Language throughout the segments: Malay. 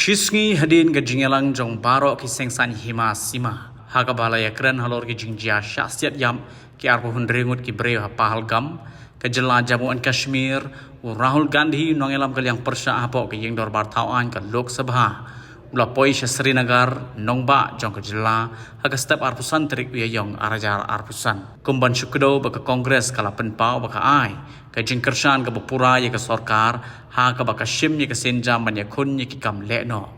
Shisngi hadin ke jingelang jong baro ki sengsan hima sima. Haga balaya keren halor ki jingjia syasiat yam ki arpo hundrengut ki breu ha pahalgam ke jela Jammu and Kashmir u Rahul Gandhi nongelam kaliang Pyrshah hapo ke yeng dorbar tauan ke Lok Sabha ula poi Srinagar nongba jong ke jela haga step arpusan terik uya yong arajar arpusan kumban syukdo baka kongres kala penpau baka ai ke jing Kyrshan ke bapura ye ke Sorkar ha ke baka shim ye ke Sienjam ban ye kun ye ki kam Lehnoh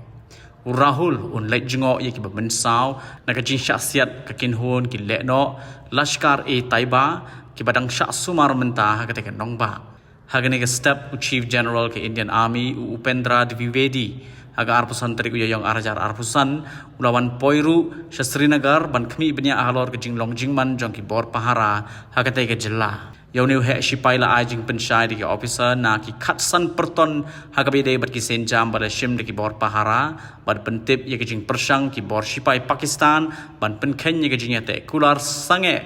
Rahul un lek jengo ye ki bemensau na ke jing syasiat ke kinhun ki Lehnoh Lashkar Taiba ki badang syak sumar mentah ha ke teken nongba hagani ke step u Chief General ke Indian Army u Upendra Dwivedi haga arpusan terik uya yong arajar arpusan ulawan poiru Srinagar ban khmi benya ahalor ke jing longjingman jong ki bor pahara haga te ke jela Yoniu he shipai la ajing pensyai di officer na ki khatsan perton hagabide bat ki Sienjam pada shim di ki bor pahara bad pentip ye ki jing Pyrshah ki bor shipai Pakistan ban penkhen ye ki jing te kular sange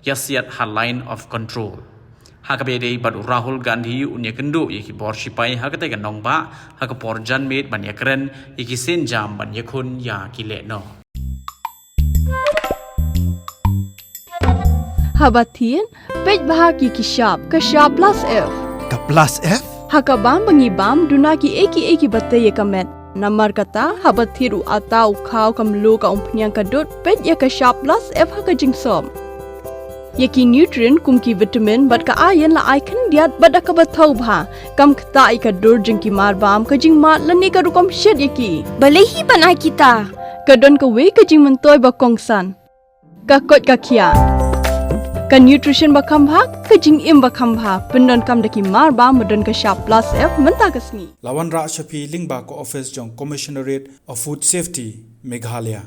yasiat hal line of control hagabide bad Rahul Gandhi unya kendu ye ki bor shipai hagate kan nongba hagapor janmit ban ye keren ye ki Sienjam ban ye khun ya ki Lehnoh Habatin, pej bahagi kishap, kashap plus F. Ka plus F? Hakabam bangibam duna ki eki bate ye kamet. Namar kata habathiru atau kau kamlu ka umpnyang kadut pej ye kashap plus F haka jingsom. Ye ki nutrient kum ki vitamin bat ka iron la icon diat bat ka bathau bha kam kta ka dur jing ki marbam ka jing mat lani ka rukom shed ye ki. Balehi banai kita. Kadon ka we ka jing mentoy ba kongsan. Ka kot ka kia. Ka nutrition bakam bhak ka jing im bakam bha pendon kam daki mar ba modon ka sharp plus F menta kasni Lawan Ra Shafi Lingba ko office jong Commissionerate of Food Safety Meghalaya